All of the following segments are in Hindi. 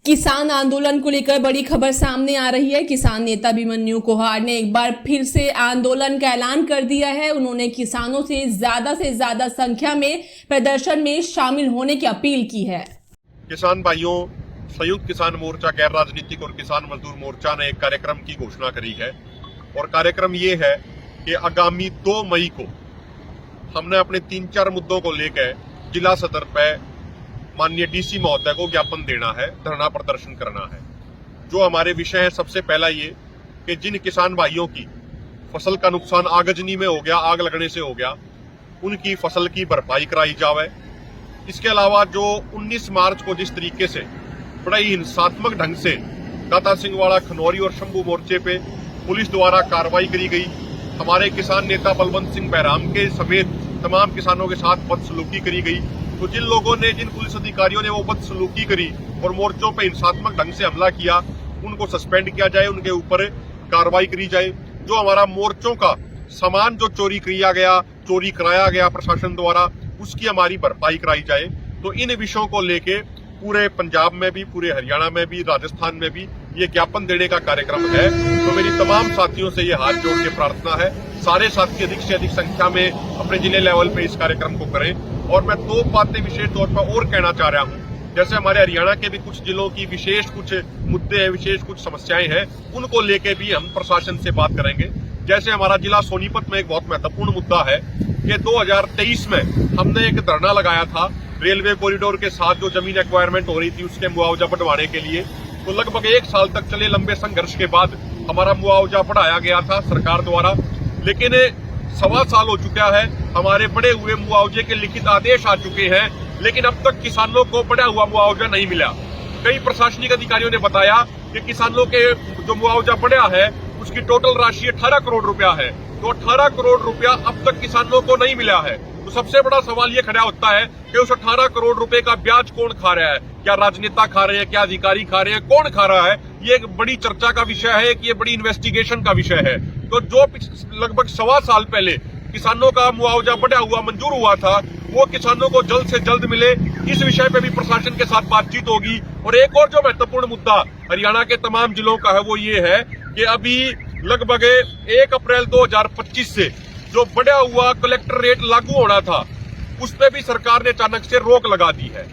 किसान आंदोलन को लेकर बड़ी खबर सामने आ रही है। किसान नेता अभिमन्यु कोहाड़ ने एक बार फिर से आंदोलन का ऐलान कर दिया है। उन्होंने किसानों से ज्यादा संख्या में प्रदर्शन में शामिल होने की अपील की है। किसान भाइयों, संयुक्त किसान मोर्चा, गैर राजनीतिक और किसान मजदूर मोर्चा ने एक कार्यक्रम की घोषणा करी है और कार्यक्रम ये है कि आगामी 2 मई को हमने अपने 3-4 मुद्दों को लेकर जिला सदर पे माननीय डीसी महोदय को ज्ञापन देना है, धरना प्रदर्शन करना है। जो हमारे विषय है, सबसे पहला ये कि जिन किसान भाइयों की फसल का नुकसान आगजनी में हो गया, आग लगने से हो गया, उनकी फसल की भरपाई कराई जावे। इसके अलावा जो 19 मार्च को जिस तरीके से बड़ा ही हिंसात्मक ढंग से दाता सिंहवाड़ा, खनौरी और शंभू मोर्चे पे पुलिस द्वारा कार्रवाई करी गई, हमारे किसान नेता बलवंत सिंह बहराम के समेत तमाम किसानों के साथ बदसलूकी करी गई, तो जिन लोगों ने, जिन पुलिस अधिकारियों ने वो बदसलूकी करी और मोर्चों पे हिंसात्मक ढंग से हमला किया, उनको सस्पेंड किया जाए, उनके ऊपर कार्रवाई करी जाए। जो हमारा मोर्चों का सामान जो चोरी कराया गया प्रशासन द्वारा, उसकी हमारी भरपाई कराई जाए। तो इन विषयों को लेके पूरे पंजाब में भी, पूरे हरियाणा में भी, राजस्थान में भी ये ज्ञापन देने का कार्यक्रम है। तो मेरी तमाम साथियों से ये हाथ जोड़ के प्रार्थना है, सारे साथी अधिक से अधिक संख्या में अपने जिले लेवल पे इस कार्यक्रम को करें। और मैं 2 बातें विशेष तौर पर और कहना चाह रहा हूं। जैसे हमारे हरियाणा के भी कुछ जिलों की विशेष कुछ मुद्दे हैं, विशेष कुछ समस्याएं हैं, उनको लेके भी हम प्रशासन से बात करेंगे। जैसे हमारा जिला सोनीपत में एक बहुत महत्वपूर्ण मुद्दा है कि 2023 में हमने एक धरना लगाया था रेलवे कॉरिडोर के साथ जो जमीन एक्वायरमेंट हो रही थी उसके मुआवजा बढ़वाने के लिए। तो लगभग 1 साल तक चले लंबे संघर्ष के बाद हमारा मुआवजा बढ़ाया गया था सरकार द्वारा, लेकिन 1.25 साल हो चुका है, हमारे बढ़े हुए मुआवजे के लिखित आदेश आ चुके हैं, लेकिन अब तक किसानों को बढ़ा हुआ मुआवजा नहीं मिला। कई प्रशासनिक अधिकारियों ने बताया कि किसानों के जो मुआवजा बढ़ा है उसकी टोटल राशि 18 करोड़ रुपया है, तो 18 करोड़ रुपया अब तक किसानों को नहीं मिला है। तो सबसे बड़ा सवाल ये खड़ा होता है कि उस 18 करोड़ रुपए का ब्याज कौन खा रहा है? क्या राजनेता खा रहे हैं, क्या अधिकारी खा रहे हैं, कौन खा रहा है? ये एक बड़ी चर्चा का विषय है, कि ये बड़ी इन्वेस्टिगेशन का विषय है। तो जो लगभग 1.25 साल पहले किसानों का मुआवजा बढ़ा हुआ मंजूर हुआ था, वो किसानों को जल्द से जल्द मिले, इस विषय पे भी प्रशासन के साथ बातचीत होगी। और एक और जो महत्वपूर्ण मुद्दा हरियाणा के तमाम जिलों का है वो ये है कि अभी लगभग 1 अप्रैल 2025 से जो बढ़ा हुआ कलेक्टर रेट लागू होना था, उस पर भी सरकार ने अचानक से रोक लगा दी है।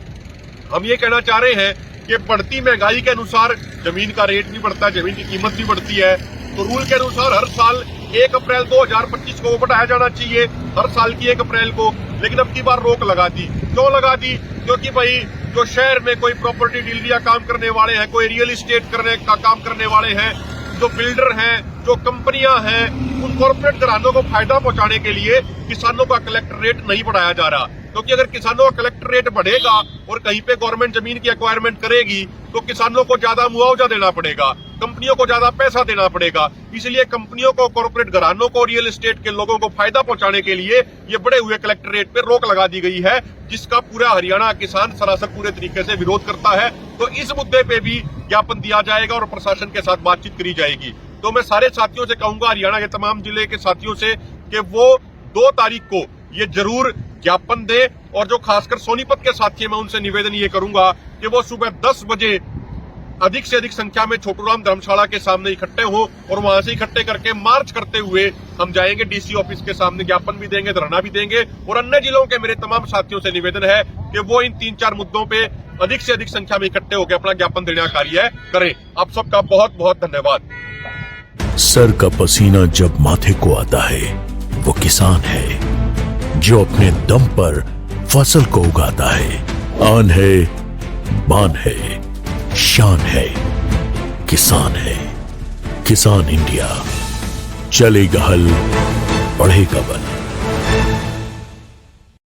हम ये कहना चाह रहे हैं कि बढ़ती महंगाई के अनुसार जमीन का रेट भी बढ़ता है, जमीन की कीमत भी बढ़ती है। तो रूल के अनुसार हर साल 1 अप्रैल 2025 को बढ़ाया जाना चाहिए, हर साल की 1 अप्रैल को, लेकिन अब की बार रोक लगा दी। क्यों लगा दी? क्योंकि भाई जो शहर में कोई प्रॉपर्टी डीलरी का काम करने वाले हैं, कोई रियल एस्टेट करने का काम करने वाले हैं, जो बिल्डर हैं, जो कंपनियां हैं, उन कॉर्पोरेट घरानों को फायदा पहुंचाने के लिए किसानों का कलेक्टर रेट नहीं बढ़ाया जा रहा। क्योंकि अगर किसानों का कलेक्टर रेट बढ़ेगा और कहीं पे गवर्नमेंट जमीन की एक्वायरमेंट करेगी तो किसानों को ज्यादा मुआवजा देना पड़ेगा, कंपनियों को ज्यादा पैसा देना पड़ेगा। इसलिए कंपनियों को, कॉर्पोरेट घरानों को, रियल एस्टेट के लोगों को फायदा पहुंचाने के लिए ये बढ़े हुए कलेक्टर रेट पे रोक लगा दी गई है, जिसका पूरा हरियाणा किसान सरासर पूरे तरीके से विरोध करता है। तो इस मुद्दे पे भी ज्ञापन दिया जाएगा और प्रशासन के साथ बातचीत करी जाएगी। तो मैं सारे साथियों से कहूंगा, हरियाणा के तमाम जिले के साथियों से, कि वो 2 तारीख को ये जरूर ज्ञापन दे। और जो खासकर सोनीपत के साथी, मैं उनसे निवेदन ये करूंगा कि वो सुबह 10 बजे अधिक से अधिक संख्या में छोटूराम धर्मशाला के सामने इकट्ठे हो और वहां से इकट्ठे करके मार्च करते हुए हम जाएंगे डीसी ऑफिस के सामने, ज्ञापन भी देंगे, धरना भी देंगे। और अन्य जिलों के मेरे तमाम साथियों से निवेदन है कि वो इन 3-4 मुद्दों पे अधिक से अधिक संख्या में इकट्ठे होकर अपना ज्ञापन देने का कार्य करें। आप सबका बहुत बहुत धन्यवाद। सर का पसीना जब माथे को आता है, वो किसान है जो अपने दम पर फसल को उगाता है। आन है, बान है, शान है, किसान है। किसान इंडिया, चलेगा हल, बढ़ेगा बल।